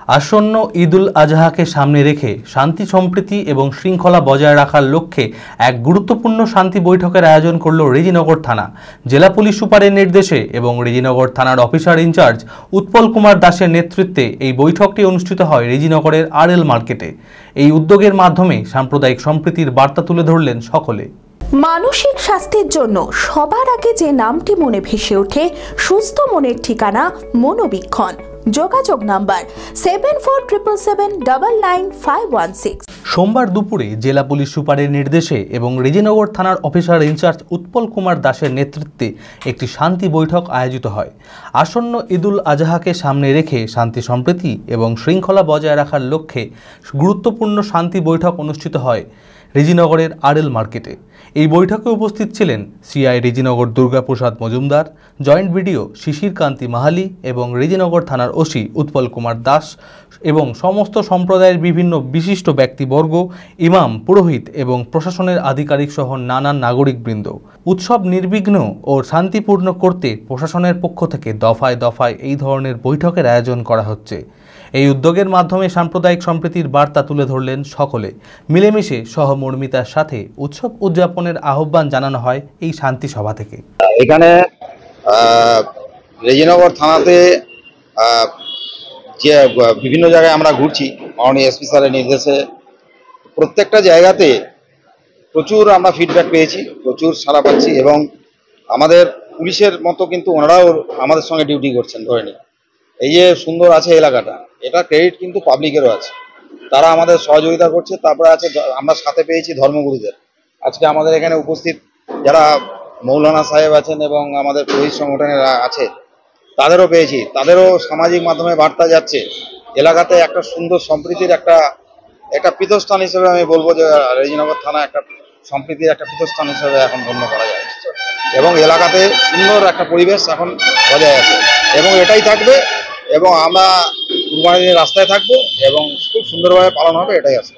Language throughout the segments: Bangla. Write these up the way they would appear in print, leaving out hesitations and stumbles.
আসন্ন ঈদুল আজহাকে সামনে রেখে শান্তি সম্প্রীতি এবং শৃঙ্খলা বজায় রাখার লক্ষ্যে এক গুরুত্বপূর্ণ শান্তি বৈঠকের আয়োজন করল রেজিনগর থানা। জেলা পুলিশ সুপারের নির্দেশে এবং রেজিনগর থানার অফিসার ইনচার্জ উৎপল কুমার দাসের নেতৃত্বে এই বৈঠকটি অনুষ্ঠিত হয় রেজিনগরের আরএল মার্কেটে। এই উদ্যোগের মাধ্যমে সাম্প্রদায়িক সম্প্রীতির বার্তা তুলে ধরলেন সকলে। মানসিক স্বাস্থ্যের জন্য সবার আগে যে নামটি মনে ভেসে ওঠে, সুস্থ মনের ঠিকানা মনোবীক্ষণ। যোগাযোগ নাম্বার 7477799516। সোমবার দুপুরে জেলা পুলিশ সুপারের নির্দেশে এবং রেজিনগর থানার অফিসার ইনচার্জ উৎপল কুমার দাসের নেতৃত্বে একটি শান্তি বৈঠক আয়োজিত হয়। আসন্ন ঈদুল আজহাকে সামনে রেখে শান্তি সম্প্রীতি এবং শৃঙ্খলা বজায় রাখার লক্ষ্যে গুরুত্বপূর্ণ শান্তি বৈঠক অনুষ্ঠিত হয় রেজিনগরের আরএল মার্কেটে। এই বৈঠকে উপস্থিত ছিলেন CI Rejinagar Durgaprasad Majumdar, joint BDO Shishir Kanti Mahali এবং রেজিনগর থানার ওসি উৎপল কুমার দাস এবং সমস্ত সম্প্রদায়ের বিভিন্ন বিশিষ্ট ব্যক্তিবর্গ, ইমাম, পুরোহিত এবং প্রশাসনের আধিকারিক সহ নানান নাগরিকবৃন্দ। উৎসব নির্বিঘ্ন ও শান্তিপূর্ণ করতে প্রশাসনের পক্ষ থেকে দফায় দফায় এই ধরনের বৈঠকের আয়োজন করা হচ্ছে। এই উদ্যোগের মাধ্যমে সাম্প্রদায়িক সম্প্রীতির বার্তা তুলে ধরলেন সকলে। মিলেমিশে সহমর্মিতার সাথে উৎসব উদযাপনের আহ্বান জানানো হয় এই শান্তি সভা থেকে। এখানে রেজিনগর থানাতে যে বিভিন্ন জায়গায় আমরা ঘুরছি, মাননীয় এসপি স্যারের নির্দেশে প্রত্যেকটা জায়গাতে প্রচুর আমরা ফিডব্যাক পেয়েছি, প্রচুর সাড়া পাচ্ছি এবং আমাদের পুলিশের মতো কিন্তু ওনারাও আমাদের সঙ্গে ডিউটি করছেন। ধরে নিন এই যে সুন্দর আছে এলাকাটা, এটা ক্রেডিট কিন্তু পাবলিকেরও আছে, তারা আমাদের সহযোগিতা করছে। তারপরে আছে আমরা সাথে পেয়েছি ধর্মগুরুদের। আজকে আমাদের এখানে উপস্থিত যারা মৌলানা সাহেব আছেন এবং আমাদের পুলিশ সংগঠনের আছে তাদেরও পেয়েছি, তাদেরও সামাজিক মাধ্যমে বার্তা যাচ্ছে। এলাকাতে একটা সুন্দর সম্প্রীতির একটা পীঠস্থান হিসেবে আমি বলবো যে রেজিনগর থানা একটা সম্প্রীতির একটা পীঠস্থান হিসেবে এখন গণ্য করা যায় এবং এলাকাতে সুন্দর একটা পরিবেশ এখন বজায় আছে এবং এটাই থাকবে এবং আমরা কুরবানির রাস্তায় থাকবো এবং খুব সুন্দরভাবে পালন হবে, এটাই আছে।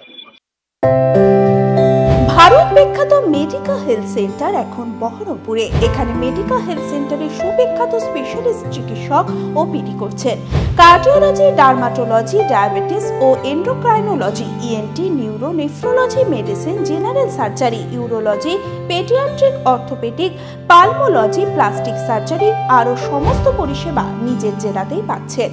ভারত বিখ্যাত মেডিকা হেলথ সেন্টার এখন বহরমপুরে। এখানে মেডিকা হেলথ সেন্টারে সুবিখ্যাত স্পেশালিস্ট চিকিৎসক ওপিডি করছেন। কার্ডিওলজি, ডার্মাটোলজি, ডায়াবেটিস ও endocrinology, ENT, neuro, nephrology, medicine, general surgery, urology, paediatric, orthopaedic, pulmonology, plastic surgery আরও সমস্ত পরিষেবা নিজের জেলাতেই পাচ্ছেন।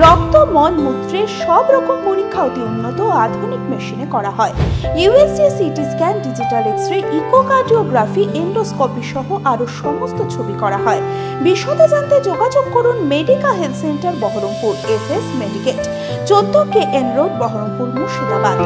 রক্ত, মল, মূত্রের সব রকম পরীক্ষা অতি উন্নত ও আধুনিক মেশিনে করা হয়। USG, CT scan, digital X-ray, echocardiography, endoscopy সহ আরো সমস্ত ছবি করা হয়। বিশদে জানতে যোগাযোগ করুন Medica health centre Baharampur, SS medicate, 14 KN road, Baharampur, Murshidabad.